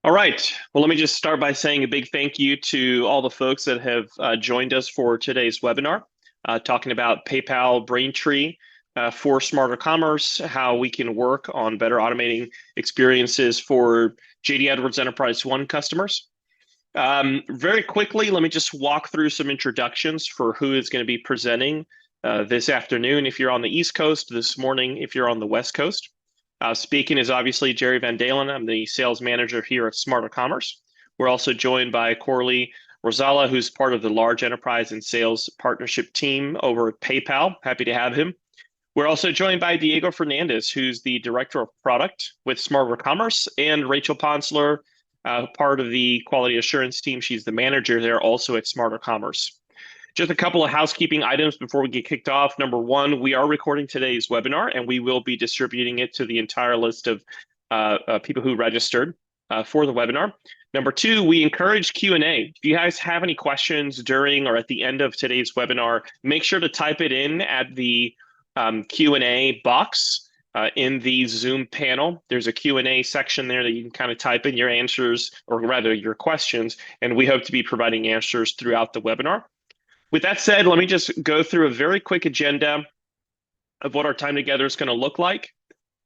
All right. Well, let me just start by saying a big thank you to all the folks that have joined us for today's webinar, talking about PayPal Braintree for smarter commerce, how we can work on better automating experiences for JD Edwards Enterprise One customers. Very quickly, let me just walk through some introductions for who is going to be presenting this afternoon if you're on the East Coast, this morning if you're on the West Coast. Speaking is obviously Jerry Van Dalen. I'm the sales manager here at Smarter Commerce. We're also joined by Corley Rosala, who's part of the large enterprise and sales partnership team over at PayPal. Happy to have him. We're also joined by Diego Fernandez, who's the director of product with Smarter Commerce, and Rachel Ponsler, part of the quality assurance team. She's the manager there also at Smarter Commerce. Just a couple of housekeeping items before we get kicked off. Number one, we are recording today's webinar, and we will be distributing it to the entire list of people who registered for the webinar. Number two, we encourage Q&A. If you guys have any questions during or at the end of today's webinar, make sure to type it in at the Q&A box in the Zoom panel. There's a Q&A section there that you can kind of type in your answers, or rather your questions, and we hope to be providing answers throughout the webinar. With that said, let me just go through a very quick agenda of what our time together is going to look like.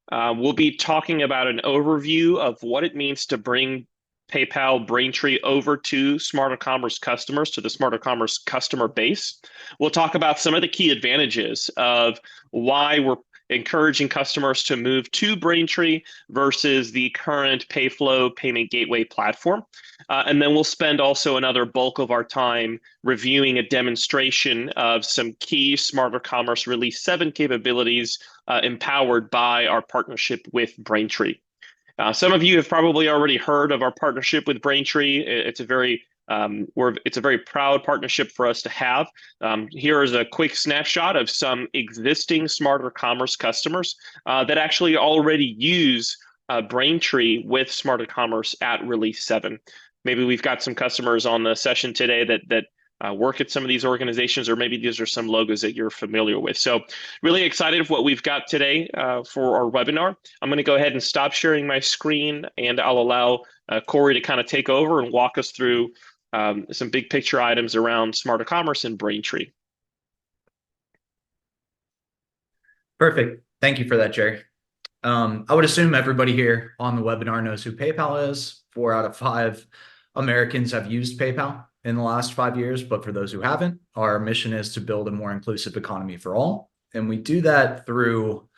We'll be talking about an overview of what it means to bring PayPal Braintree over to Smarter Commerce customers, to the Smarter Commerce customer base. We'll talk about some of the key advantages of why we're encouraging customers to move to Braintree versus the current Payflow payment gateway platform. And then we'll spend also another bulk of our time reviewing a demonstration of some key Smarter Commerce Release 7 capabilities empowered by our partnership with Braintree. Some of you have probably already heard of our partnership with Braintree. It's a very proud partnership for us to have. Here is a quick snapshot of some existing Smarter Commerce customers that actually already use Braintree with Smarter Commerce at Release 7. Maybe we've got some customers on the session today that work at some of these organizations, or maybe these are some logos that you're familiar with. So really excited for what we've got today for our webinar. I'm going to go ahead and stop sharing my screen, and I'll allow Corey to kind of take over and walk us through some big picture items around Smarter Commerce and Braintree. Perfect. Thank you for that, Jerry. I would assume everybody here on the webinar knows who PayPal is. 4 out of 5 Americans have used PayPal in the last 5 years, but for those who haven't, our mission is to build a more inclusive economy for all. And we do that through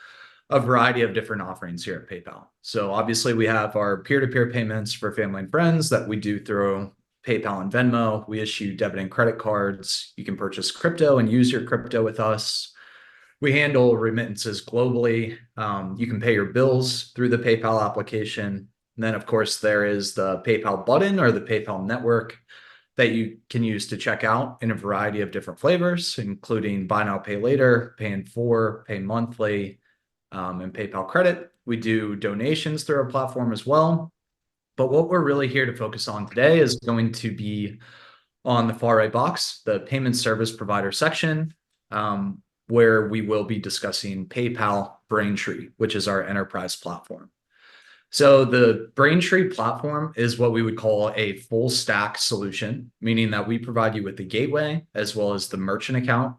a variety of different offerings here at PayPal. So obviously we have our peer-to-peer payments for family and friends that we do through PayPal and Venmo. We issue debit and credit cards. You can purchase crypto and use your crypto with us. We handle remittances globally. You can pay your bills through the PayPal application. And then, of course, there is the PayPal button or the PayPal network that you can use to check out in a variety of different flavors, including buy now, pay later, pay in 4, pay monthly, and PayPal credit. We do donations through our platform as well. But what we're really here to focus on today is going to be on the far right box, the payment service provider section, where we will be discussing PayPal Braintree, which is our enterprise platform. So the Braintree platform is what we would call a full stack solution, meaning that we provide you with the gateway as well as the merchant account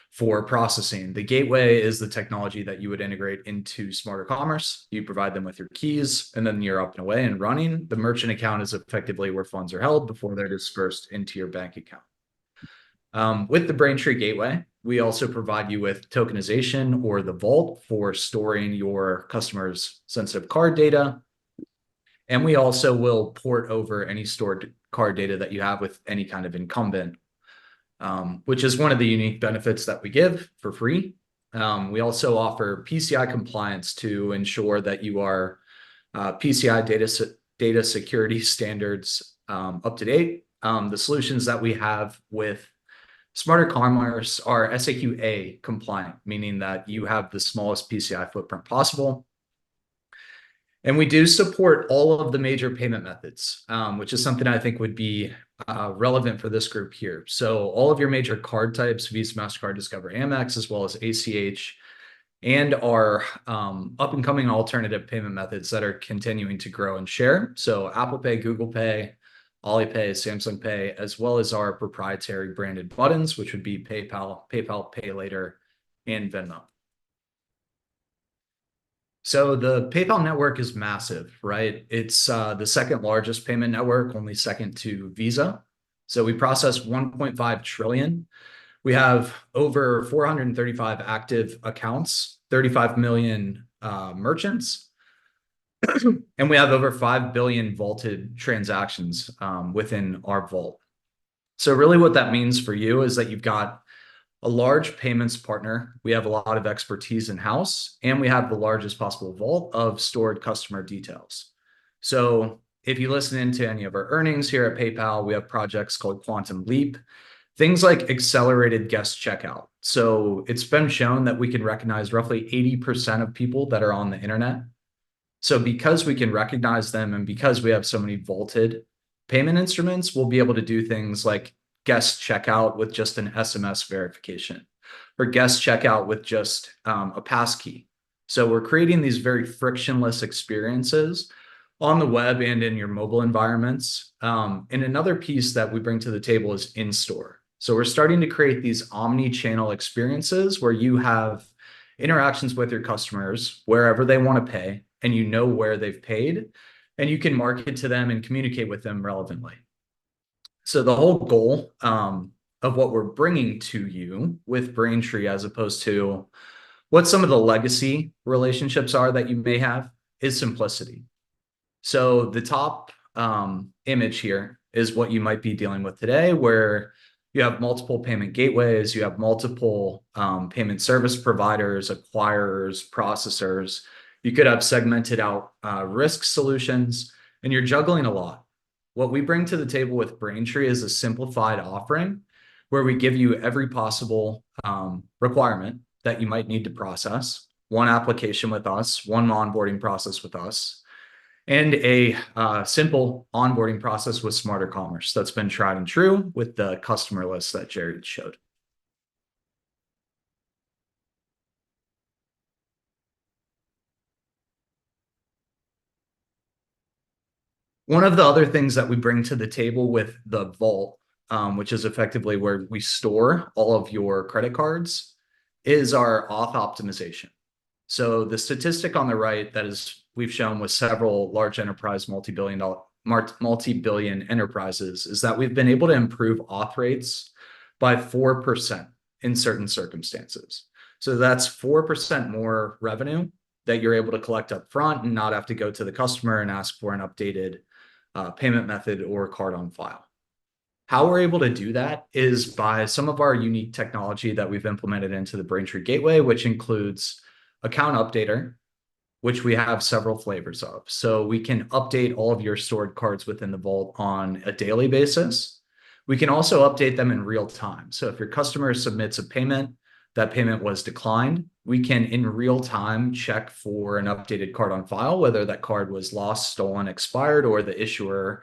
for processing. The gateway is the technology that you would integrate into Smarter Commerce. You provide them with your keys, and then you're up and away and running. The merchant account is effectively where funds are held before they're dispersed into your bank account. With the Braintree gateway, we also provide you with tokenization or the vault for storing your customers' sensitive card data. And we also will port over any stored card data that you have with any kind of incumbent, which is one of the unique benefits that we give for free. We also offer PCI compliance to ensure that you are PCI data security standards up to date. The solutions that we have with Smarter Commerce are SAQA compliant, meaning that you have the smallest PCI footprint possible. And we do support all of the major payment methods, which is something I think would be relevant for this group here. So all of your major card types, Visa, MasterCard, Discover, Amex, as well as ACH, and our up and coming alternative payment methods that are continuing to grow and share. So Apple Pay, Google Pay, Alipay, Samsung Pay, as well as our proprietary branded buttons, which would be PayPal, PayPal Pay Later, and Venmo. So the PayPal network is massive, right? It's the second largest payment network, only second to Visa. So we process 1.5 trillion. We have over 435 active accounts, 35 million merchants, and we have over 5 billion vaulted transactions within our vault. So really what that means for you is that you've got a large payments partner. We have a lot of expertise in-house, and we have the largest possible vault of stored customer details. So if you listen into any of our earnings here at PayPal, we have projects called Quantum Leap, things like accelerated guest checkout. So it's been shown that we can recognize roughly 80% of people that are on the internet. So because we can recognize them and because we have so many vaulted payment instruments, we'll be able to do things like guest checkout with just an SMS verification, or guest checkout with just a passkey. So we're creating these very frictionless experiences on the web and in your mobile environments. And another piece that we bring to the table is in-store. So we're starting to create these omni-channel experiences where you have interactions with your customers wherever they want to pay, and you know where they've paid, and you can market to them and communicate with them relevantly. So the whole goal of what we're bringing to you with Braintree, as opposed to what some of the legacy relationships are that you may have, is simplicity. So the top image here is what you might be dealing with today, where you have multiple payment gateways, you have multiple payment service providers, acquirers, processors. You could have segmented out risk solutions, and you're juggling a lot. What we bring to the table with Braintree is a simplified offering where we give you every possible requirement that you might need to process, one application with us, one onboarding process with us, and a simple onboarding process with SmarterCommerce that's been tried and true with the customer list that Jared showed. One of the other things that we bring to the table with the vault, which is effectively where we store all of your credit cards, is our auth optimization. So the statistic on the right that is we've shown with several large enterprise multi-billion enterprises is that we've been able to improve auth rates by 4% in certain circumstances. So that's 4% more revenue that you're able to collect up front and not have to go to the customer and ask for an updated payment method or card on file. How we're able to do that is by some of our unique technology that we've implemented into the Braintree Gateway, which includes Account Updater, which we have several flavors of. So we can update all of your stored cards within the vault on a daily basis. We can also update them in real time. So if your customer submits a payment, that payment was declined, we can in real time check for an updated card on file, whether that card was lost, stolen, expired, or the issuer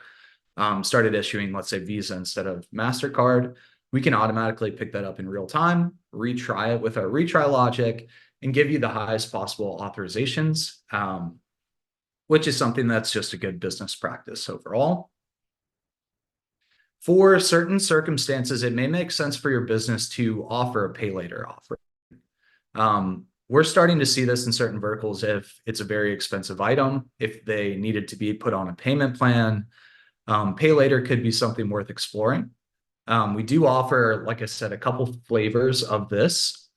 started issuing, let's say, Visa instead of MasterCard. We can automatically pick that up in real time, retry it with our retry logic, and give you the highest possible authorizations, which is something that's just a good business practice overall. For certain circumstances, it may make sense for your business to offer a pay later offer. We're starting to see this in certain verticals if it's a very expensive item, if they needed to be put on a payment plan. Pay later could be something worth exploring. We do offer, like I said, a couple flavors of this,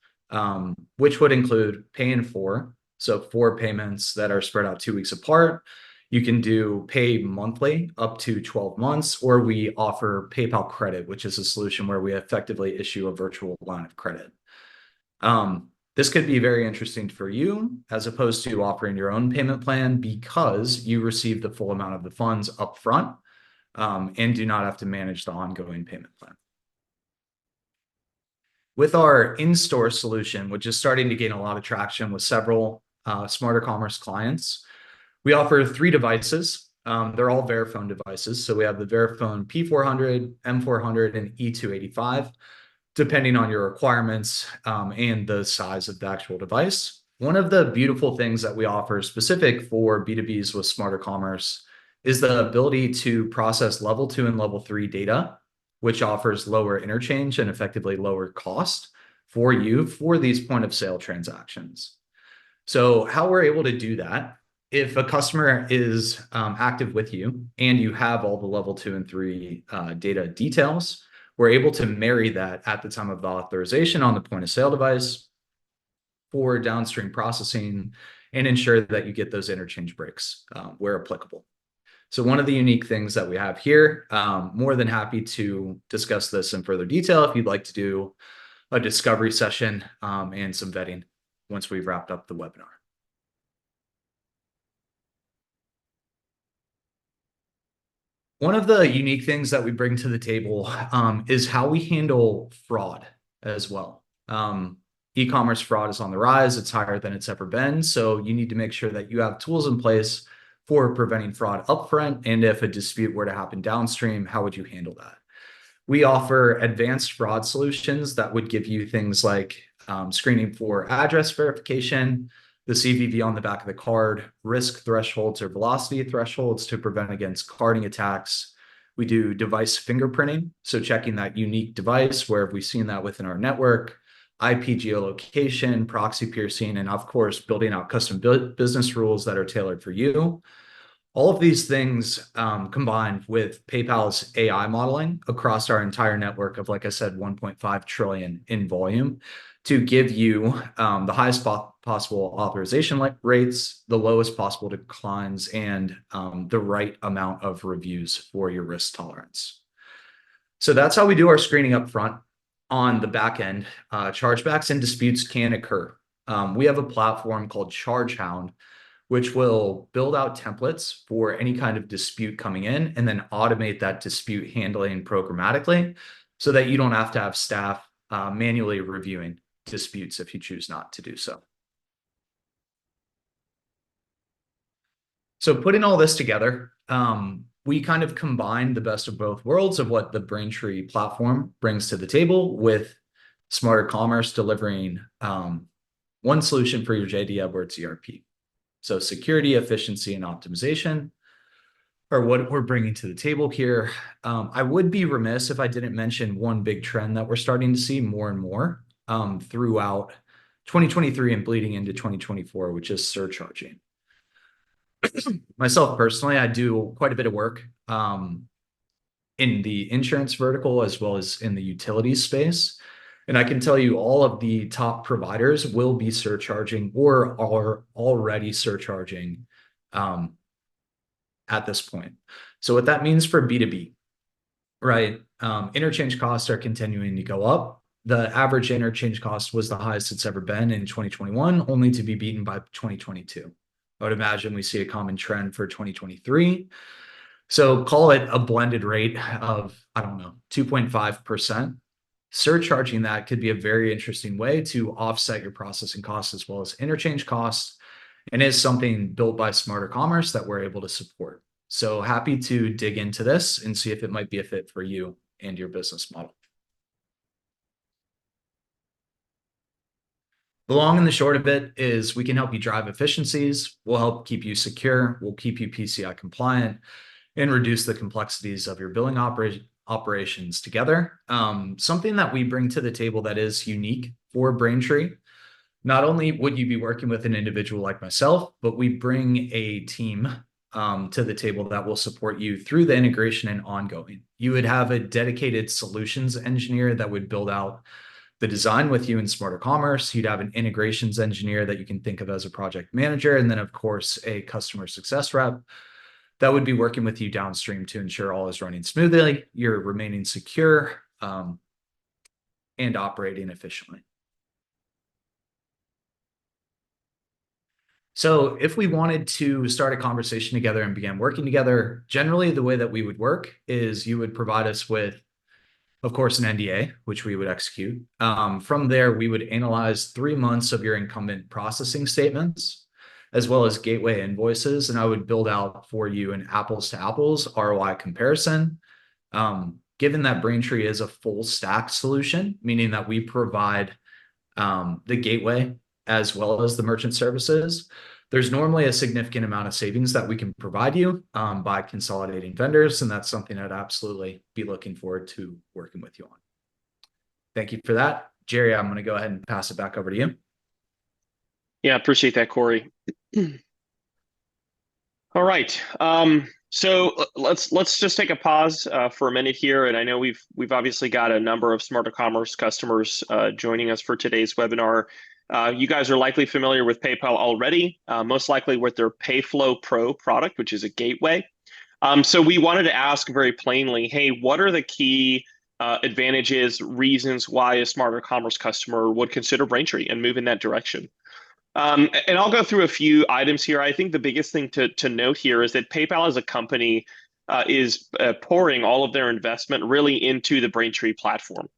which would include pay in four. So 4 payments that are spread out 2 weeks apart. You can do pay monthly up to 12 months, or we offer PayPal Credit, which is a solution where we effectively issue a virtual line of credit. This could be very interesting for you as opposed to offering your own payment plan because you receive the full amount of the funds upfront and do not have to manage the ongoing payment plan. With our in-store solution, which is starting to gain a lot of traction with several Smarter Commerce clients, we offer 3 devices. They're all Verifone devices. So we have the Verifone P400, M400, and E285, depending on your requirements and the size of the actual device. One of the beautiful things that we offer specific for B2Bs with Smarter Commerce is the ability to process level 2 and level 3 data, which offers lower interchange and effectively lower cost for you for these point of sale transactions. So how we're able to do that, if a customer is active with you and you have all the level 2 and 3 data details, we're able to marry that at the time of the authorization on the point of sale device for downstream processing and ensure that you get those interchange breaks where applicable. So one of the unique things that we have here, more than happy to discuss this in further detail if you'd like to do a discovery session and some vetting once we've wrapped up the webinar. One of the unique things that we bring to the table is how we handle fraud as well. E-commerce fraud is on the rise. It's higher than it's ever been. So you need to make sure that you have tools in place for preventing fraud upfront. And if a dispute were to happen downstream, how would you handle that? We offer advanced fraud solutions that would give you things like screening for address verification, the CVV on the back of the card, risk thresholds or velocity thresholds to prevent against carding attacks. We do device fingerprinting, so checking that unique device, where have we seen that within our network, IP geolocation, proxy piercing, and of course, building out custom business rules that are tailored for you. All of these things combined with PayPal's AI modeling across our entire network of, like I said, 1.5 trillion in volume to give you the highest possible authorization rates, the lowest possible declines, and the right amount of reviews for your risk tolerance. So that's how we do our screening up front. On the back end, chargebacks and disputes can occur. We have a platform called ChargeHound, which will build out templates for any kind of dispute coming in and then automate that dispute handling programmatically so that you don't have to have staff manually reviewing disputes if you choose not to do so. So putting all this together, we kind of combine the best of both worlds of what the Braintree platform brings to the table with Smarter Commerce delivering one solution for your JD Edwards ERP. So security, efficiency, and optimization are what we're bringing to the table here. I would be remiss if I didn't mention one big trend that we're starting to see more and more throughout 2023 and bleeding into 2024, which is surcharging. Myself personally, I do quite a bit of work in the insurance vertical as well as in the utilities space. And I can tell you all of the top providers will be surcharging or are already surcharging at this point. So what that means for B2B, right? Interchange costs are continuing to go up. The average interchange cost was the highest it's ever been in 2021, only to be beaten by 2022. I would imagine we see a common trend for 2023. So call it a blended rate of, I don't know, 2.5%. Surcharging that could be a very interesting way to offset your processing costs as well as interchange costs, and is something built by Smarter Commerce that we're able to support. So happy to dig into this and see if it might be a fit for you and your business model. The long and the short of it is we can help you drive efficiencies. We'll help keep you secure. We'll keep you PCI compliant and reduce the complexities of your billing operations together. Something that we bring to the table that is unique for Braintree. Not only would you be working with an individual like myself, but we bring a team to the table that will support you through the integration and ongoing. You would have a dedicated solutions engineer that would build out the design with you in Smarter Commerce. You'd have an integrations engineer that you can think of as a project manager. And then, of course, a customer success rep that would be working with you downstream to ensure all is running smoothly, you're remaining secure, and operating efficiently. So if we wanted to start a conversation together and begin working together, generally the way that we would work is you would provide us with, of course, an NDA, which we would execute. From there, we would analyze 3 months of your incumbent processing statements, as well as gateway invoices, and I would build out for you an apples to apples ROI comparison. Given that Braintree is a full stack solution, meaning that we provide the gateway as well as the merchant services, there's normally a significant amount of savings that we can provide you by consolidating vendors. And that's something I'd absolutely be looking forward to working with you on. Thank you for that. Jerry, I'm going to go ahead and pass it back over to you. Yeah, appreciate that, Corey. All right. So let's just take a pause for a minute here, and I know we've obviously got a number of Smarter Commerce customers joining us for today's webinar. You guys are likely familiar with PayPal already, most likely with their PayFlow Pro product, which is a gateway. So we wanted to ask very plainly, hey, what are the key advantages, reasons why a Smarter Commerce customer would consider Braintree and move in that direction? And I'll go through a few items here. I think the biggest thing to note here is that PayPal as a company is pouring all of their investment really into the Braintree platform.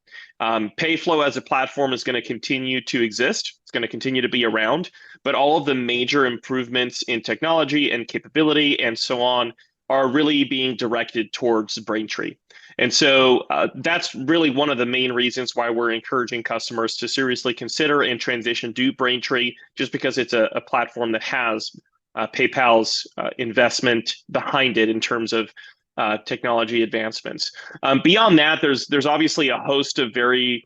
Payflow as a platform is going to continue to exist. It's going to continue to be around, but all of the major improvements in technology and capability and so on are really being directed towards Braintree. And so that's really one of the main reasons why we're encouraging customers to seriously consider and transition to Braintree, just because it's a platform that has PayPal's investment behind it in terms of technology advancements. Beyond that, there's obviously a host of very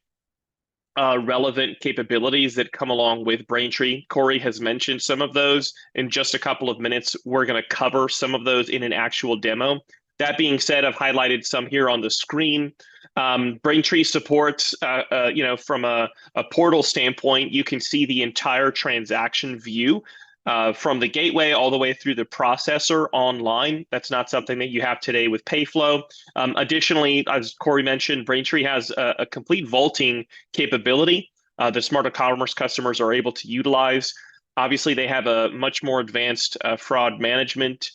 relevant capabilities that come along with Braintree. Corey has mentioned some of those. In just a couple of minutes, we're going to cover some of those in an actual demo. That being said, I've highlighted some here on the screen. Braintree supports, from a portal standpoint, you can see the entire transaction view from the gateway all the way through the processor online. That's not something that you have today with Payflow. Additionally, as Corey mentioned, Braintree has a complete vaulting capability that Smarter Commerce customers are able to utilize. Obviously, they have a much more advanced fraud management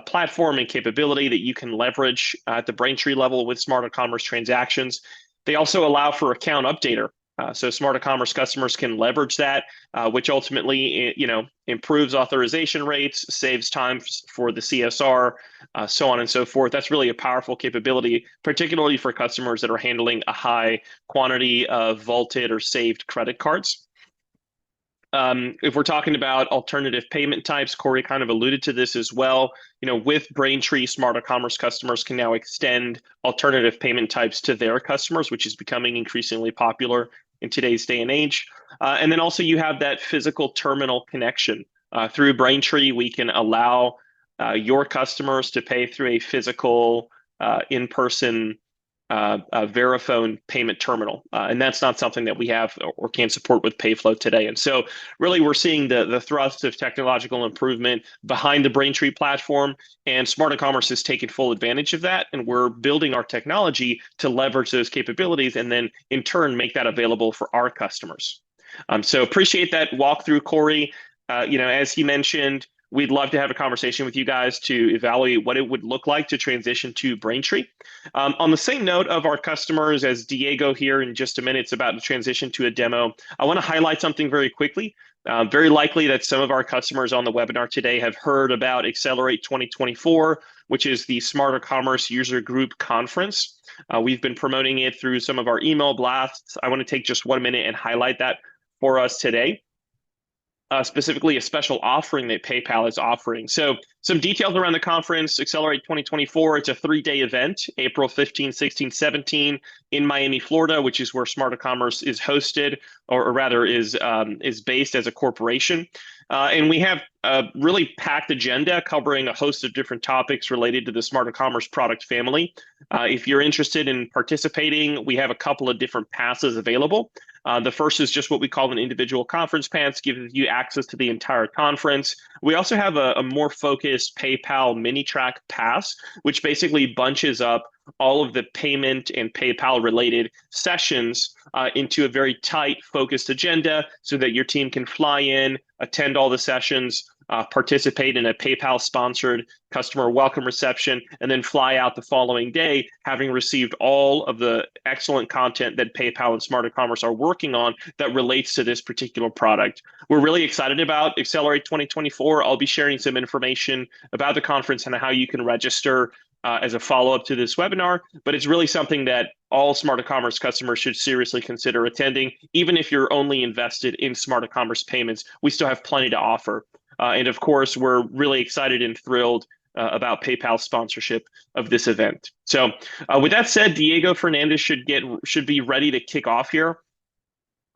platform and capability that you can leverage at the Braintree level with Smarter Commerce transactions. They also allow for account updater. So Smarter Commerce customers can leverage that, which ultimately, improves authorization rates, saves time for the CSR, so on and so forth. That's really a powerful capability, particularly for customers that are handling a high quantity of vaulted or saved credit cards. If we're talking about alternative payment types, Corey kind of alluded to this as well. With Braintree, Smarter Commerce customers can now extend alternative payment types to their customers, which is becoming increasingly popular in today's day and age. And then also you have that physical terminal connection. Through Braintree, we can allow your customers to pay through a physical in-person Verifone payment terminal. And that's not something that we have or can support with Payflow today. And so really we're seeing the thrust of technological improvement behind the Braintree platform, and Smarter Commerce has taken full advantage of that. And we're building our technology to leverage those capabilities and then in turn make that available for our customers. So appreciate that walkthrough, Corey. As he mentioned, we'd love to have a conversation with you guys to evaluate what it would look like to transition to Braintree. On the same note of our customers, as Diego here in just a minute is about to transition to a demo, I want to highlight something very quickly. Very likely that some of our customers on the webinar today have heard about Accelerate 2024, which is the Smarter Commerce User Group Conference. We've been promoting it through some of our email blasts. I want to take just 1 minute and highlight that for us today. Specifically a special offering that PayPal is offering. So some details around the conference, Accelerate 2024. It's a 3-day event, April 15, 16, 17 in Miami, Florida, which is where Smarter Commerce is hosted, or rather is based as a corporation. And we have a really packed agenda covering a host of different topics related to the Smarter Commerce product family. If you're interested in participating, we have a couple of different passes available. The first is just what we call an individual conference pass, gives you access to the entire conference. We also have a more focused PayPal mini track pass, which basically bunches up all of the payment and PayPal related sessions into a very tight focused agenda so that your team can fly in, attend all the sessions, participate in a PayPal sponsored customer welcome reception, and then fly out the following day, having received all of the excellent content that PayPal and Smarter Commerce are working on that relates to this particular product. We're really excited about Accelerate 2024. I'll be sharing some information about the conference and how you can register as a follow-up to this webinar, but it's really something that all Smarter Commerce customers should seriously consider attending. Even if you're only invested in Smarter Commerce payments, we still have plenty to offer. And of course, we're really excited and thrilled about PayPal's sponsorship of this event. So with that said, Diego Fernandez should be ready to kick off here.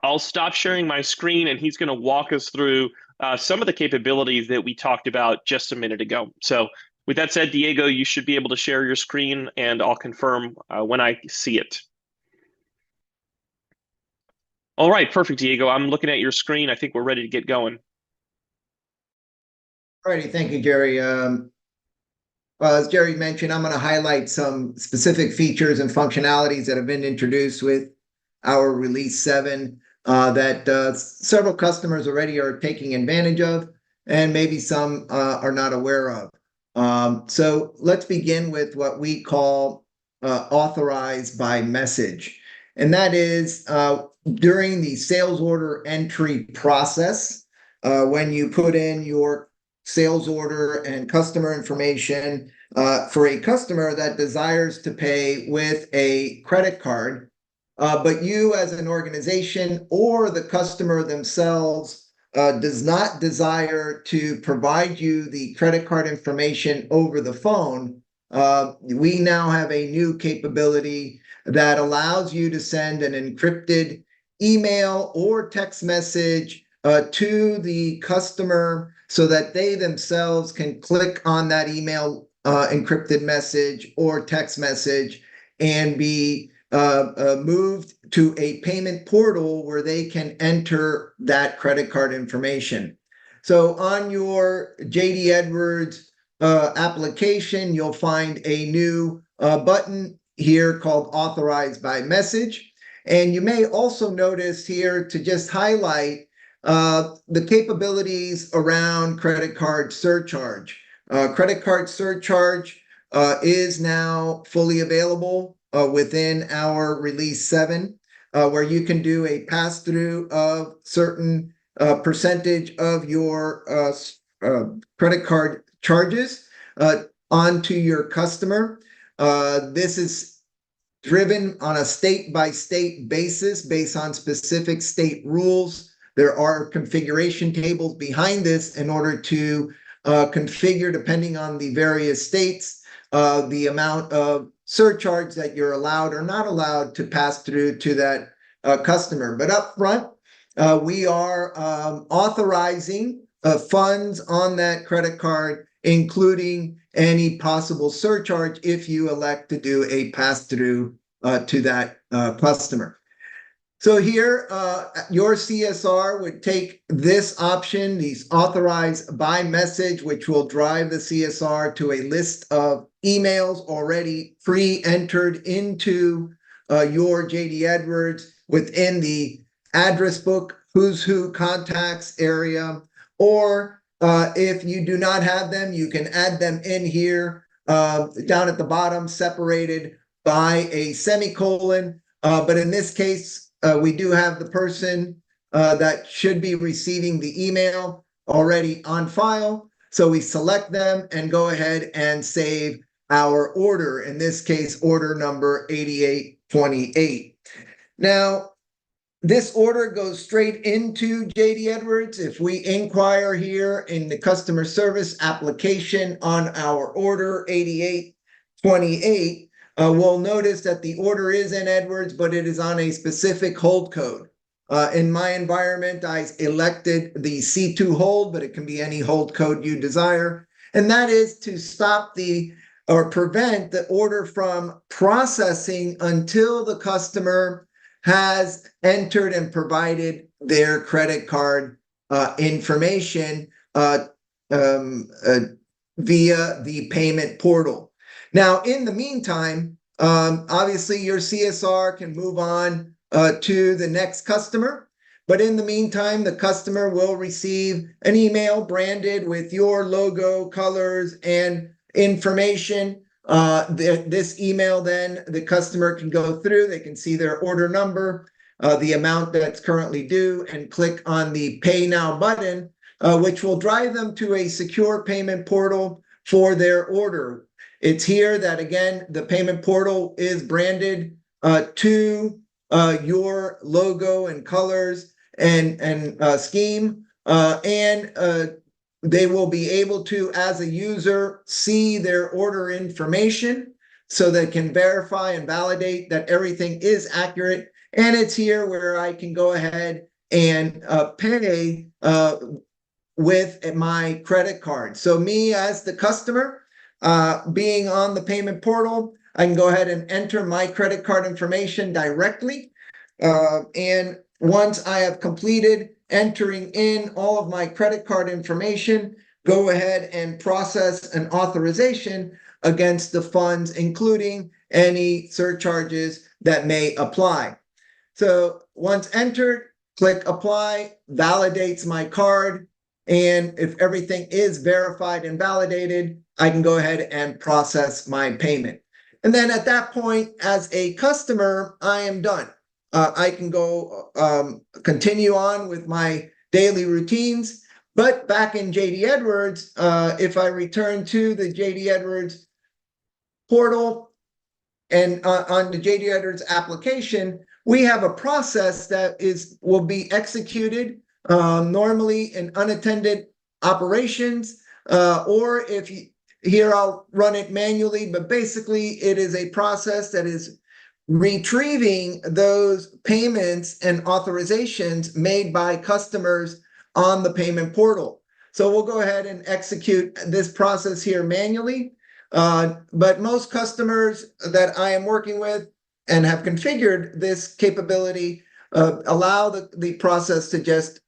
I'll stop sharing my screen and he's going to walk us through some of the capabilities that we talked about just a minute ago. So with that said, Diego, you should be able to share your screen and I'll confirm when I see it. All right, perfect, Diego. I'm looking at your screen. I think we're ready to get going. All righty, thank you, Jerry. Well, as Jerry mentioned, I'm going to highlight some specific features and functionalities that have been introduced with our Release 7 that several customers already are taking advantage of, and maybe some are not aware of. So let's begin with what we call authorized by message. And that is during the sales order entry process, when you put in your sales order and customer information for a customer that desires to pay with a credit card, but you as an organization or the customer themselves does not desire to provide you the credit card information over the phone, we now have a new capability that allows you to send an encrypted email or text message to the customer so that they themselves can click on that email encrypted message or text message and be moved to a payment portal where they can enter that credit card information. So on your JD Edwards application, you'll find a new button here called Authorized by Message. And you may also notice here to just highlight the capabilities around credit card surcharge. Credit card surcharge is now fully available within our Release 7, where you can do a pass-through of certain percentage of your credit card charges onto your customer. This is driven on a state-by-state basis based on specific state rules. There are configuration tables behind this in order to configure, depending on the various states, the amount of surcharge that you're allowed or not allowed to pass through to that customer. But up front, we are authorizing funds on that credit card, including any possible surcharge if you elect to do a pass-through to that customer. So here, your CSR would take this option, these authorized by message, which will drive the CSR to a list of emails already pre-entered into your JD Edwards within the address book, who's who contacts area, or if you do not have them, you can add them in here down at the bottom, separated by a semicolon. But in this case, we do have the person that should be receiving the email already on file. So we select them and go ahead and save our order, in this case, order number 8828. Now, this order goes straight into JD Edwards. If we inquire here in the customer service application on our order 8828, we'll notice that the order is in Edwards, but it is on a specific hold code. In my environment, I elected the C2 hold, but it can be any hold code you desire. And that is to stop or prevent the order from processing until the customer has entered and provided their credit card information via the payment portal. Now, in the meantime, obviously your CSR can move on to the next customer, but in the meantime, the customer will receive an email branded with your logo, colors, and information. This email, then the customer can go through, they can see their order number, the amount that's currently due, and click on the Pay Now button, which will drive them to a secure payment portal for their order. It's here that, again, the payment portal is branded to your logo and colors and scheme. They will be able to, as a user, see their order information so they can verify and validate that everything is accurate. And it's here where I can go ahead and pay with my credit card. So me as the customer, being on the payment portal, I can go ahead and enter my credit card information directly. And once I have completed entering in all of my credit card information, go ahead and process an authorization against the funds, including any surcharges that may apply. So once entered, click apply, validates my card. And if everything is verified and validated, I can go ahead and process my payment. And then at that point, as a customer, I am done. I can go continue on with my daily routines. But back in JD Edwards, if I return to the JD Edwards portal and on the JD Edwards application, we have a process that will be executed normally in unattended operations, or if you, here I'll run it manually, but basically it is a process that is retrieving those payments and authorizations made by customers on the payment portal. So we'll go ahead and execute this process here manually. But most customers that I am working with and have configured this capability allow the process to just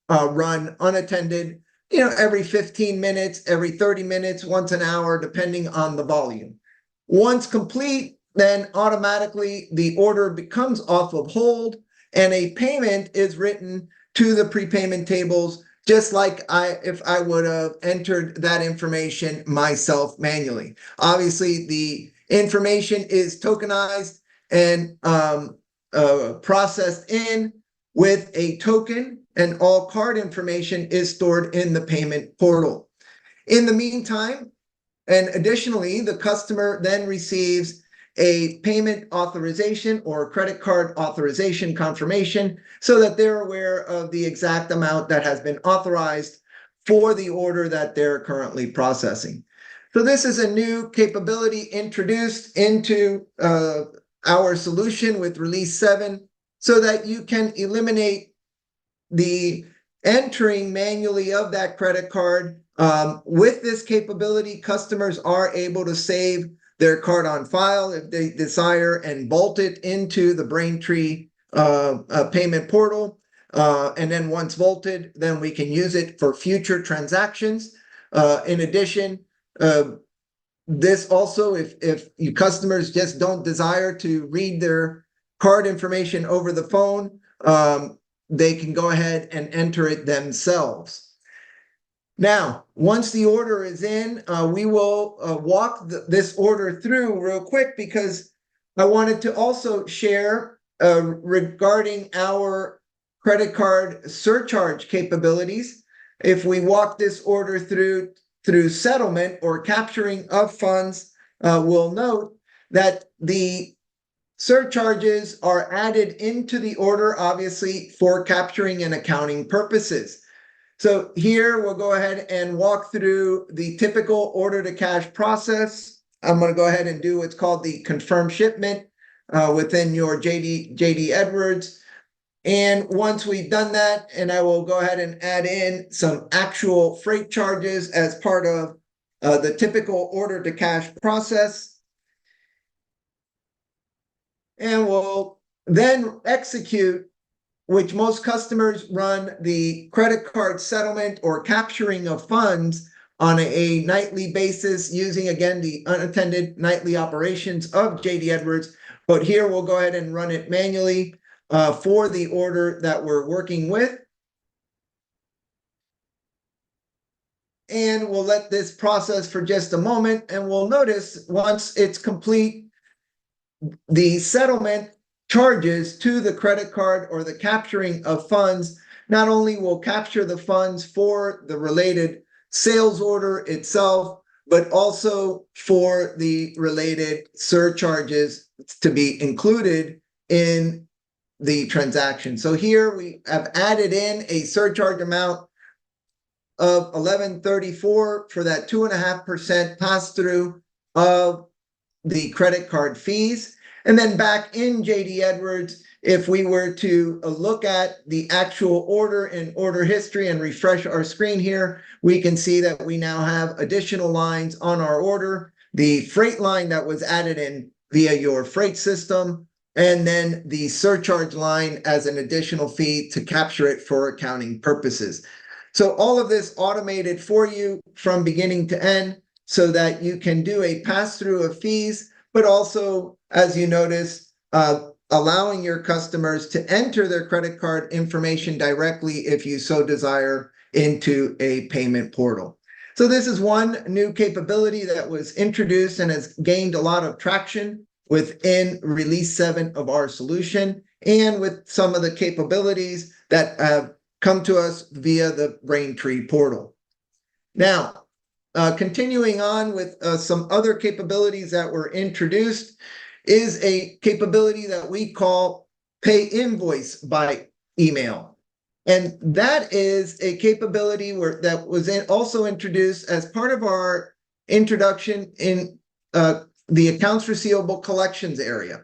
run unattended, every 15 minutes, every 30 minutes, once an hour, depending on the volume. Once complete, then automatically the order becomes off of hold and a payment is written to the prepayment tables, just like if I would have entered that information myself manually. Obviously, the information is tokenized and processed in with a token, and all card information is stored in the payment portal. In the meantime, and additionally, the customer then receives a payment authorization or credit card authorization confirmation so that they're aware of the exact amount that has been authorized for the order that they're currently processing. So this is a new capability introduced into our solution with Release 7 so that you can eliminate the entering manually of that credit card. With this capability, customers are able to save their card on file if they desire and bolt it into the Braintree payment portal. And then once vaulted, then we can use it for future transactions. In addition, this also, if you customers just don't desire to read their card information over the phone, they can go ahead and enter it themselves. Now, once the order is in, we will walk this order through real quick because I wanted to also share regarding our credit card surcharge capabilities. If we walk this order through settlement or capturing of funds, we'll note that the surcharges are added into the order, obviously, for capturing and accounting purposes. So here we'll go ahead and walk through the typical order to cash process. I'm going to go ahead and do what's called the confirm shipment within your JD Edwards. And once we've done that, and I will go ahead and add in some actual freight charges as part of the typical order to cash process. And we'll then execute, which most customers run the credit card settlement or capturing of funds on a nightly basis using, again, the unattended nightly operations of JD Edwards. But here we'll go ahead and run it manually for the order that we're working with. And we'll let this process for just a moment, and we'll notice once it's complete, the settlement charges to the credit card or the capturing of funds not only will capture the funds for the related sales order itself, but also for the related surcharges to be included in the transaction. So here we have added in a surcharge amount of $11.34 for that 2.5% pass through of the credit card fees. And then back in JD Edwards, if we were to look at the actual order and order history and refresh our screen here, we can see that we now have additional lines on our order, the freight line that was added in via your freight system, and then the surcharge line as an additional fee to capture it for accounting purposes. So all of this automated for you from beginning to end so that you can do a pass-through of fees, but also, as you notice, allowing your customers to enter their credit card information directly, if you so desire, into a payment portal. So this is one new capability that was introduced and has gained a lot of traction within Release 7 of our solution, and with some of the capabilities that have come to us via the Braintree portal. Now, continuing on with some other capabilities that were introduced is a capability that we call Pay Invoice by Email. And that is a capability that was also introduced as part of our introduction in the accounts receivable collections area.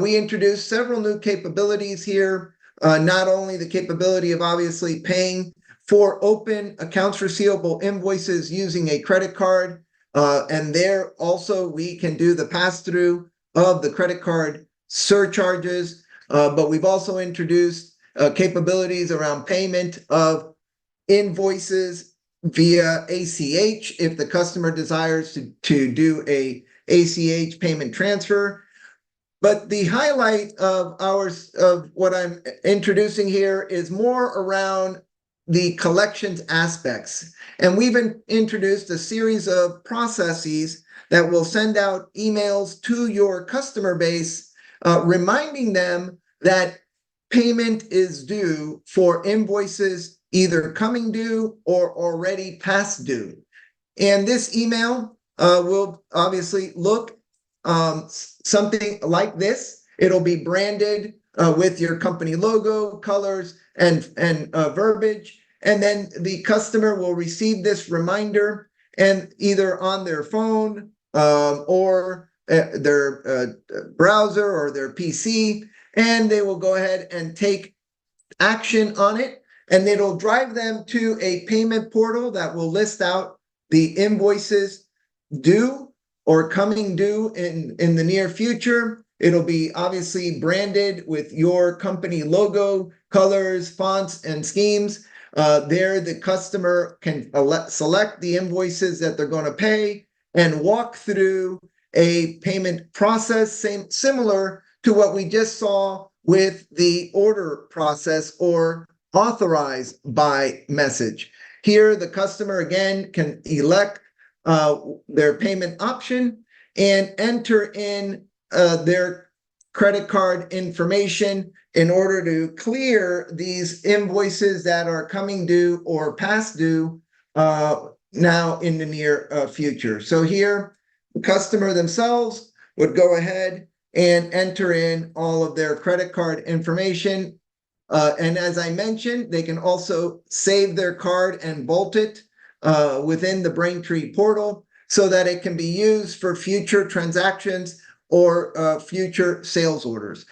We introduced several new capabilities here. Not only the capability of obviously paying for open accounts receivable invoices using a credit card, and there also we can do the pass-through of the credit card surcharges, but we've also introduced capabilities around payment of invoices via ACH if the customer desires to do a ACH payment transfer. But the highlight of what I'm introducing here is more around the collections aspects. And we've introduced a series of processes that will send out emails to your customer base, reminding them that payment is due for invoices either coming due or already past due. And this email will obviously look something like this. It'll be branded with your company logo, colors, and verbiage. And then the customer will receive this reminder and either on their phone or their browser or their PC, and they will go ahead and take action on it. And it'll drive them to a payment portal that will list out the invoices due or coming due in the near future. It'll be obviously branded with your company logo, colors, fonts, and schemes. There, the customer can select the invoices that they're going to pay and walk through a payment process, similar to what we just saw with the order process or authorized by message. Here, the customer again can elect their payment option and enter in their credit card information in order to clear these invoices that are coming due or past due now in the near future. So here, the customer themselves would go ahead and enter in all of their credit card information. And as I mentioned, they can also save their card and vault it within the Braintree portal so that it can be used for future transactions or future sales orders.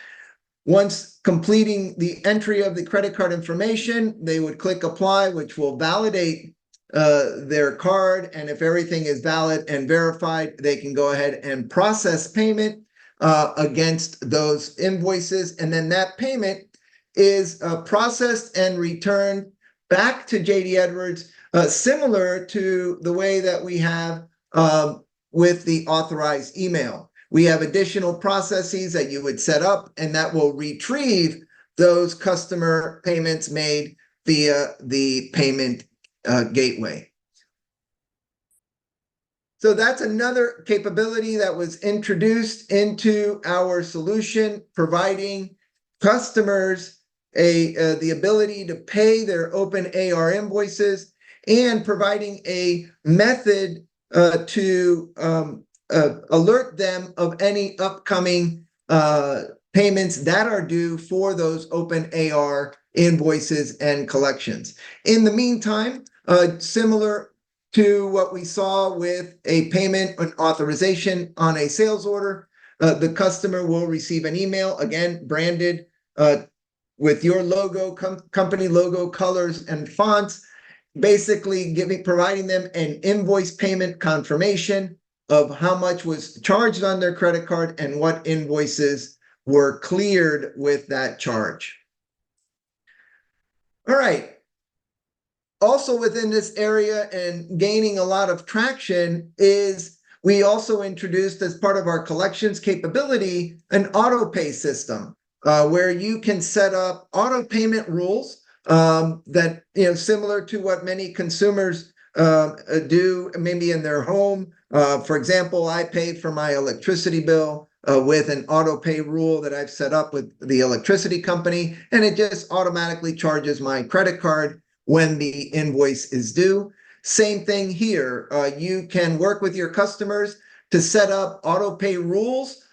Once completing the entry of the credit card information, they would click apply, which will validate their card. And if everything is valid and verified, they can go ahead and process payment against those invoices. And then that payment is processed and returned back to JD Edwards, similar to the way that we have with the authorized email. We have additional processes that you would set up, and that will retrieve those customer payments made via the payment gateway. So that's another capability that was introduced into our solution, providing customers the ability to pay their open AR invoices and providing a method to alert them of any upcoming payments that are due for those open AR invoices and collections. In the meantime, similar to what we saw with a payment and authorization on a sales order, the customer will receive an email, again, branded with your logo, company logo, colors, and fonts, basically providing them an invoice payment confirmation of how much was charged on their credit card and what invoices were cleared with that charge. All right. Also within this area and gaining a lot of traction is we also introduced, as part of our collections capability, an auto pay system where you can set up auto payment rules that, similar to what many consumers do maybe in their home. For example, I pay for my electricity bill with an auto pay rule that I've set up with the electricity company, and it just automatically charges my credit card when the invoice is due. Same thing here. You can work with your customers to set up auto pay rules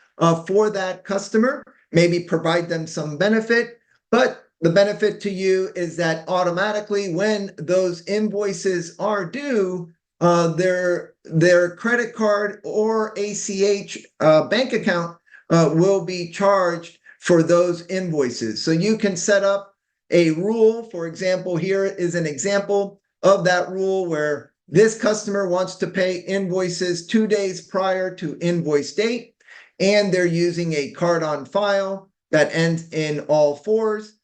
for that customer, maybe provide them some benefit, but the benefit to you is that automatically when those invoices are due, their credit card or ACH bank account will be charged for those invoices. So you can set up a rule. For example, here is an example of that rule where this customer wants to pay invoices 2 days prior to invoice date, and they're using a card on file that ends in all fours.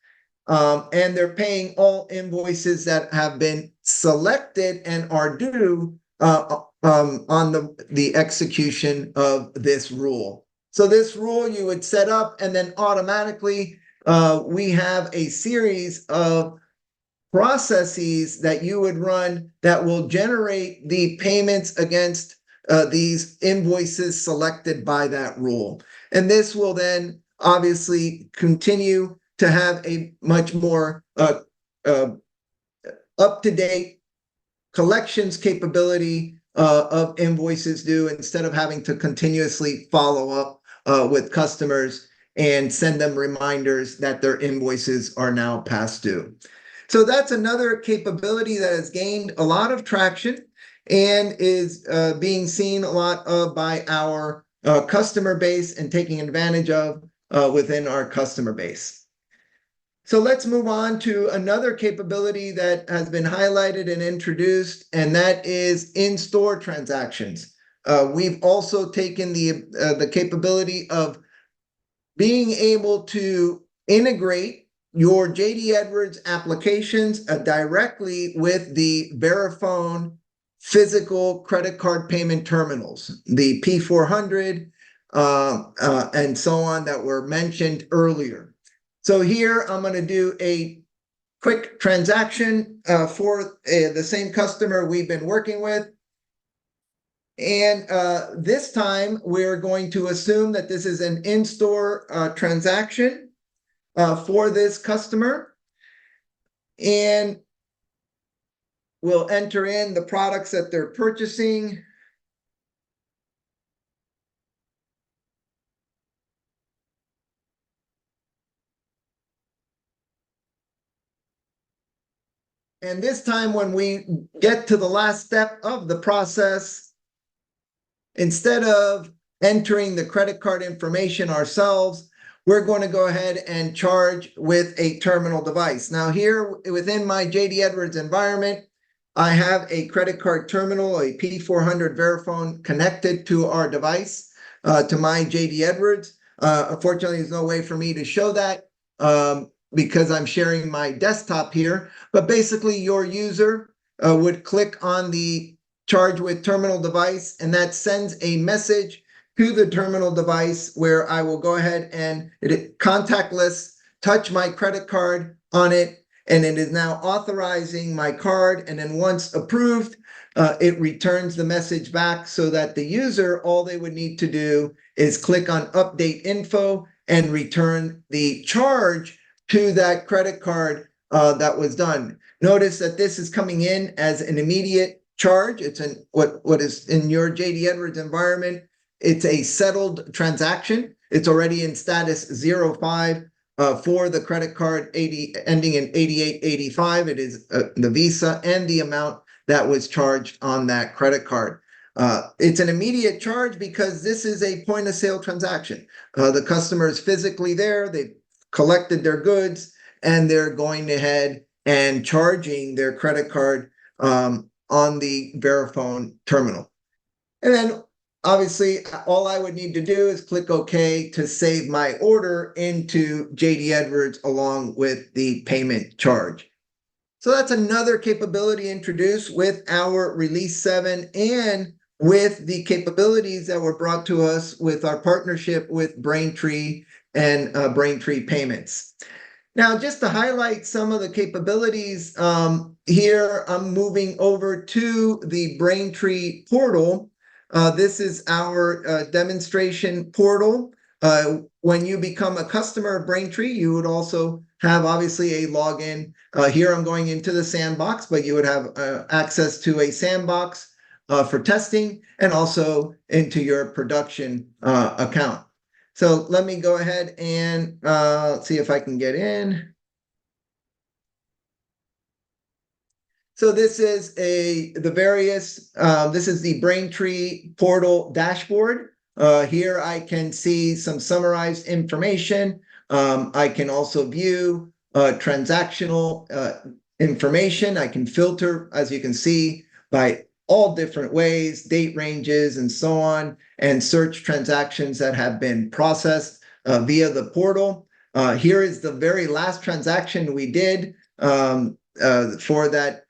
And they're paying all invoices that have been selected and are due on the execution of this rule. So this rule you would set up, and then automatically we have a series of processes that you would run that will generate the payments against these invoices selected by that rule. And this will then obviously continue to have a much more up-to-date collections capability of invoices due, instead of having to continuously follow up with customers and send them reminders that their invoices are now past due. So that's another capability that has gained a lot of traction and is being seen a lot of by our customer base and taking advantage of within our customer base. So let's move on to another capability that has been highlighted and introduced, and that is in-store transactions. We've also taken the capability of being able to integrate your JD Edwards applications directly with the Verifone physical credit card payment terminals, the P400 and so on that were mentioned earlier. So here I'm going to do a quick transaction for the same customer we've been working with. And this time we're going to assume that this is an in-store transaction for this customer. And we'll enter in the products that they're purchasing. And this time when we get to the last step of the process, instead of entering the credit card information ourselves, we're going to go ahead and charge with a terminal device. Now here within my JD Edwards environment, I have a credit card terminal, a P400 Verifone connected to our device, to my JD Edwards. Unfortunately, there's no way for me to show that because I'm sharing my desktop here. But basically, your user would click on the charge with terminal device, and that sends a message to the terminal device where I will go ahead and contactless touch my credit card on it, and it is now authorizing my card. And then once approved, it returns the message back so that the user, all they would need to do is click on update info and return the charge to that credit card that was done. Notice that this is coming in as an immediate charge. It's what is in your JD Edwards environment. It's a settled transaction. It's already in status 05 for the credit card ending in 8885. It is the Visa and the amount that was charged on that credit card. It's an immediate charge because this is a point of sale transaction. The customer is physically there. They've collected their goods and they're going ahead and charging their credit card on the Verifone terminal. And then obviously all I would need to do is click OK to save my order into JD Edwards along with the payment charge. So that's another capability introduced with our release 7 and with the capabilities that were brought to us with our partnership with Braintree and Braintree Payments. Now, just to highlight some of the capabilities, here I'm moving over to the Braintree portal. This is our demonstration portal. When you become a customer of Braintree, you would also have obviously a login. Here I'm going into the sandbox, but you would have access to a sandbox for testing and also into your production account. So let me go ahead and see if I can get in. So this is the Braintree portal dashboard. Here I can see some summarized information. I can also view transactional information. I can filter, as you can see, by all different ways, date ranges and so on, and search transactions that have been processed via the portal. Here is the very last transaction we did for that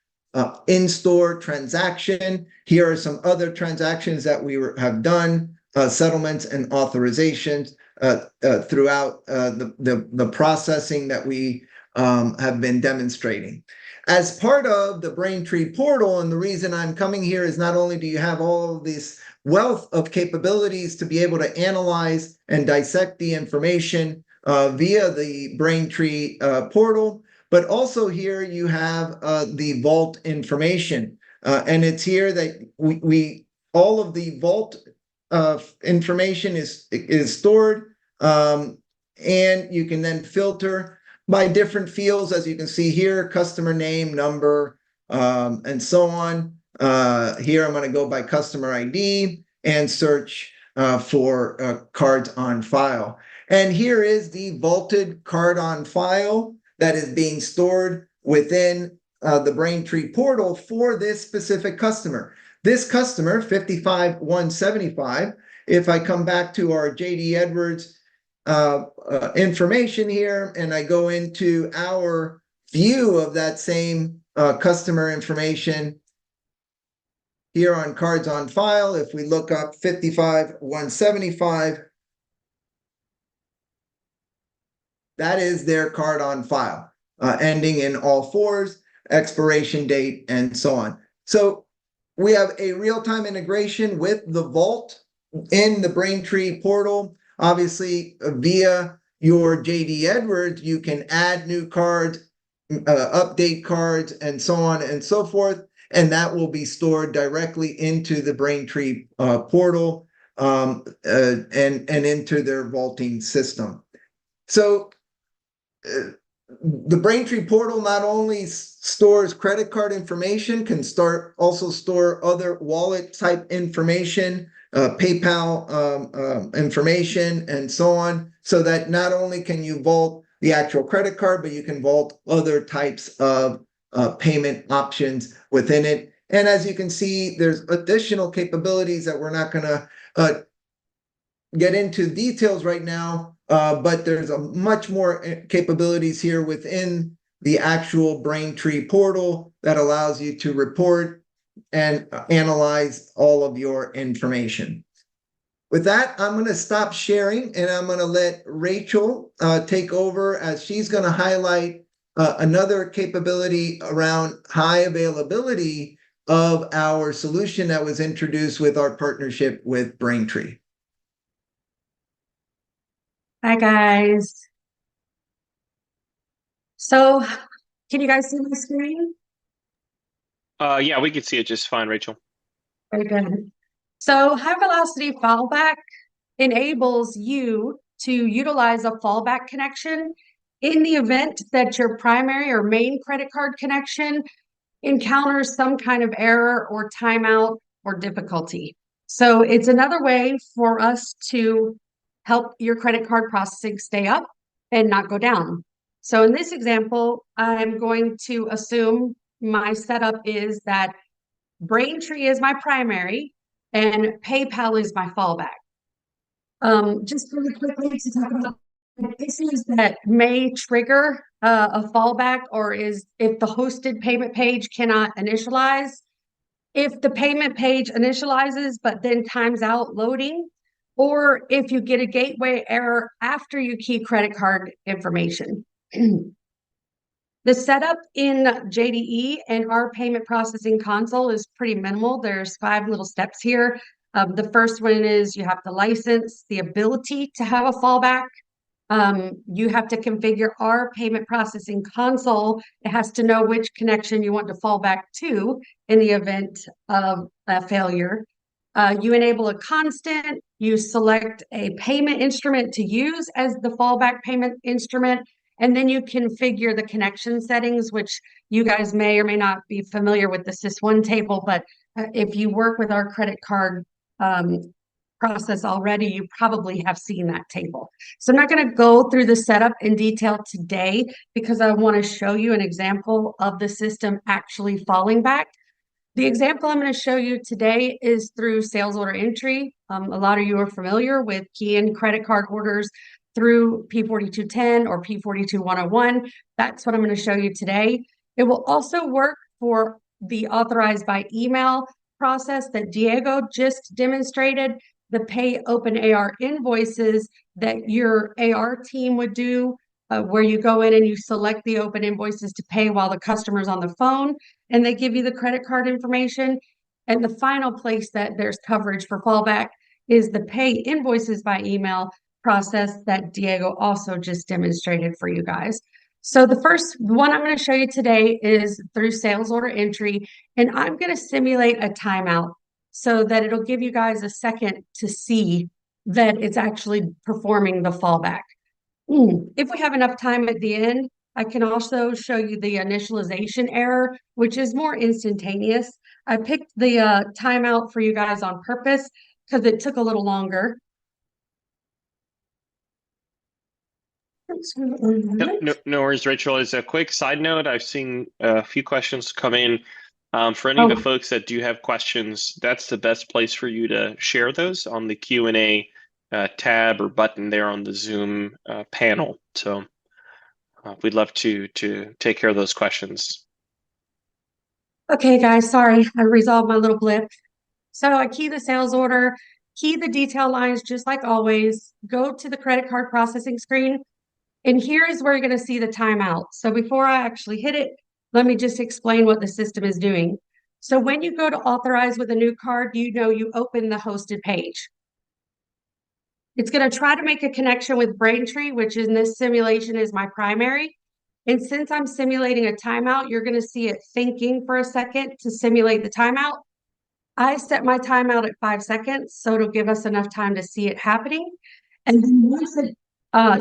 in-store transaction. Here are some other transactions that we have done, settlements and authorizations throughout the processing that we have been demonstrating. As part of the Braintree portal, and the reason I'm coming here is not only do you have all of this wealth of capabilities to be able to analyze and dissect the information via the Braintree portal, but also here you have the vault information. And it's here that we all of the vault information is stored, and you can then filter by different fields, as you can see here, customer name, number, and so on. Here I'm going to go by customer ID and search for cards on file. And here is the vaulted card on file that is being stored within the Braintree portal for this specific customer. This customer, 55175, if I come back to our JD Edwards information here, and I go into our view of that same customer information here on cards on file. If we look up 55175, that is their card on file, ending in all fours, expiration date, and so on. So we have a real-time integration with the vault in the Braintree portal. Obviously, via your JD Edwards, you can add new cards, update cards, and so on and so forth, and that will be stored directly into the Braintree portal and into their vaulting system. So the Braintree portal not only stores credit card information, can also store other wallet type information, PayPal information, and so on, so that not only can you vault the actual credit card, but you can vault other types of payment options within it. And as you can see, there's additional capabilities that we're not going to get into details right now, but there's a much more capabilities here within the actual Braintree portal that allows you to report and analyze all of your information. With that, I'm going to stop sharing and I'm going to let Rachel take over, as she's going to highlight another capability around high availability of our solution that was introduced with our partnership with Braintree. Hi guys. So can you guys see my screen? Yeah, we can see it just fine, Rachel. Very good. So high velocity fallback enables you to utilize a fallback connection in the event that your primary or main credit card connection encounters some kind of error or timeout or difficulty. So it's another way for us to help your credit card processing stay up and not go down. So in this example, I'm going to assume my setup is that Braintree is my primary and PayPal is my fallback. Just really quickly to talk about issues that may trigger a fallback, or is if the hosted payment page cannot initialize, if the payment page initializes but then times out loading, or if you get a gateway error after you key credit card information. The setup in JDE and our payment processing console is pretty minimal. There's 5 little steps here. The first one is you have to license the ability to have a fallback. You have to configure our payment processing console. It has to know which connection you want to fall back to in the event of a failure. You enable a constant. You select a payment instrument to use as the fallback payment instrument. And then you configure the connection settings, which you guys may or may not be familiar with the SYS1 table, but if you work with our credit card process already, you probably have seen that table. So I'm not going to go through the setup in detail today because I want to show you an example of the system actually falling back. The example I'm going to show you today is through sales order entry. A lot of you are familiar with keying credit card orders through P4210 or P42101. That's what I'm going to show you today. It will also work for the authorized by email process that Diego just demonstrated, the pay open AR invoices that your AR team would do, where you go in and you select the open invoices to pay while the customer's on the phone, and they give you the credit card information. And the final place that there's coverage for fallback is the pay invoices by email process that Diego also just demonstrated for you guys. So the first one I'm going to show you today is through sales order entry, and I'm going to simulate a timeout so that it'll give you guys a second to see that it's actually performing the fallback. If we have enough time at the end, I can also show you the initialization error, which is more instantaneous. I picked the timeout for you guys on purpose because it took a little longer. No worries, Rachel. As a quick side note, I've seen a few questions come in. For any of the folks that do have questions, that's the best place for you to share those on the Q&A tab or button there on the Zoom panel. So we'd love to take care of those questions. Okay, guys, sorry, I resolved my little blip. So I key the sales order, key the detail lines just like always, go to the credit card processing screen, and here is where you're going to see the timeout. So before I actually hit it, let me just explain what the system is doing. So when you go to authorize with a new card, you open the hosted page. It's going to try to make a connection with Braintree, which in this simulation is my primary. And since I'm simulating a timeout, you're going to see it thinking for a second to simulate the timeout. I set my timeout at 5 seconds, so it'll give us enough time to see it happening. And then once it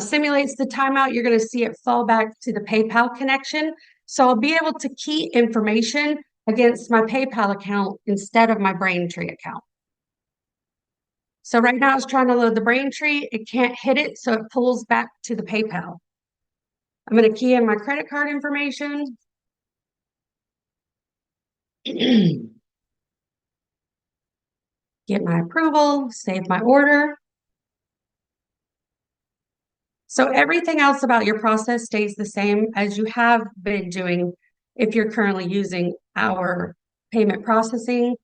simulates the timeout, you're going to see it fall back to the PayPal connection. So I'll be able to key information against my PayPal account instead of my Braintree account. So right now it's trying to load the Braintree. It can't hit it, so it pulls back to the PayPal. I'm going to key in my credit card information. Get my approval, save my order. So everything else about your process stays the same as you have been doing if you're currently using our payment processing.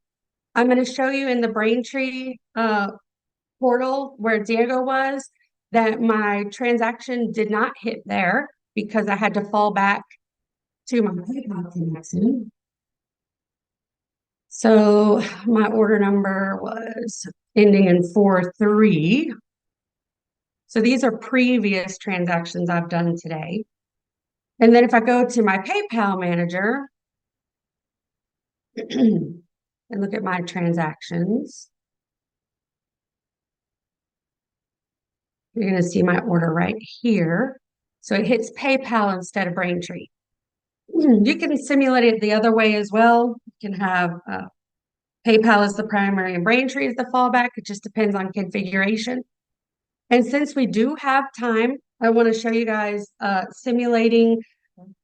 I'm going to show you in the Braintree portal where Diego was that my transaction did not hit there because I had to fall back to my PayPal connection. So my order number was ending in 43. So these are previous transactions I've done today. And then if I go to my PayPal manager, and look at my transactions. You're going to see my order right here. So it hits PayPal instead of Braintree. You can simulate it the other way as well. You can have PayPal as the primary and Braintree as the fallback. It just depends on configuration. And since we do have time, I want to show you guys simulating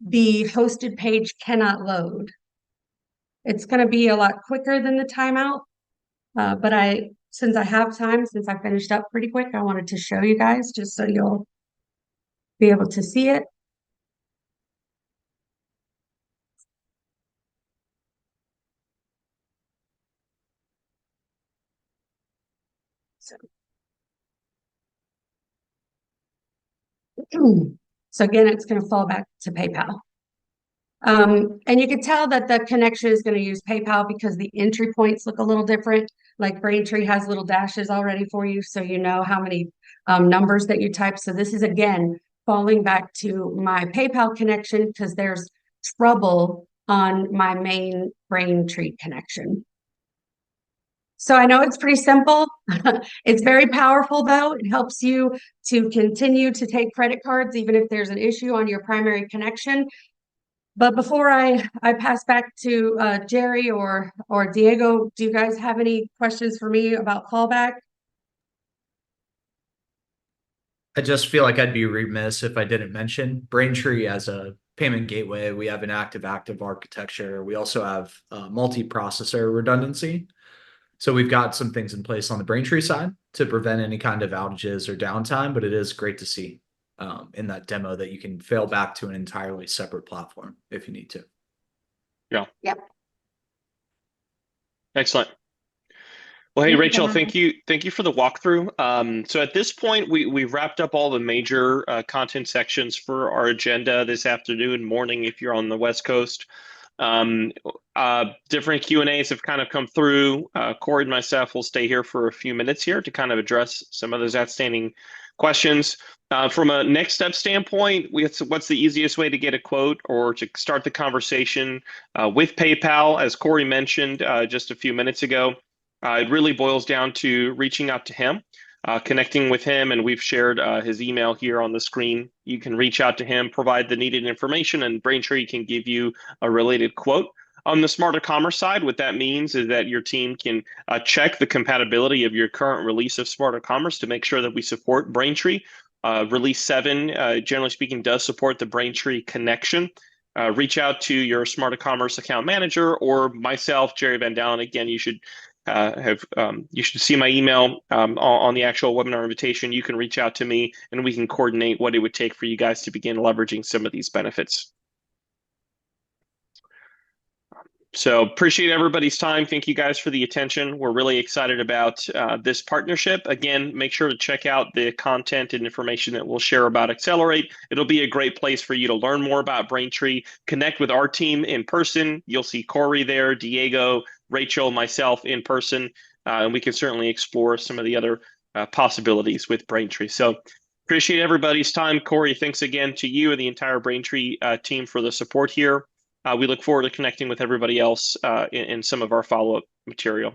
the hosted page cannot load. It's going to be a lot quicker than the timeout, but since I have time, since I finished up pretty quick, I wanted to show you guys just so you'll be able to see it. So again, it's going to fall back to PayPal. And you can tell that the connection is going to use PayPal because the entry points look a little different. Like Braintree has little dashes already for you, so you know how many numbers that you type. So this is, again, falling back to my PayPal connection because there's trouble on my main Braintree connection. So I know it's pretty simple. It's very powerful, though. It helps you to continue to take credit cards, even if there's an issue on your primary connection. But before I pass back to Jerry or Diego, do you guys have any questions for me about fallback? I just feel like I'd be remiss if I didn't mention Braintree as a payment gateway. We have an active architecture. We also have multi-processor redundancy. So we've got some things in place on the Braintree side to prevent any kind of outages or downtime, but it is great to see in that demo that you can fail back to an entirely separate platform if you need to. Yeah. Yep. Excellent. Well, hey, Rachel, thank you for the walkthrough. So at this point, we've wrapped up all the major content sections for our agenda this afternoon, morning, if you're on the West Coast. Different Q&As have kind of come through. Corey and myself will stay here for a few minutes here to kind of address some of those outstanding questions. From a next step standpoint, what's the easiest way to get a quote or to start the conversation with PayPal? As Corey mentioned just a few minutes ago, it really boils down to reaching out to him, connecting with him, and we've shared his email here on the screen. You can reach out to him, provide the needed information, and Braintree can give you a related quote. On the Smarter Commerce side, what that means is that your team can check the compatibility of your current release of Smarter Commerce to make sure that we support Braintree. Release 7, generally speaking, does support the Braintree connection. Reach out to your Smarter Commerce account manager or myself, Jerry Van Dalen. Again, you should you should see my email on the actual webinar invitation. You can reach out to me and we can coordinate what it would take for you guys to begin leveraging some of these benefits. So appreciate everybody's time. Thank you guys for the attention. We're really excited about this partnership. Again, make sure to check out the content and information that we'll share about Accelerate. It'll be a great place for you to learn more about Braintree, connect with our team in person. You'll see Corey there, Diego, Rachel, myself in person, and we can certainly explore some of the other possibilities with Braintree. So appreciate everybody's time. Corey, thanks again to you and the entire Braintree team for the support here. We look forward to connecting with everybody else in some of our follow-up material.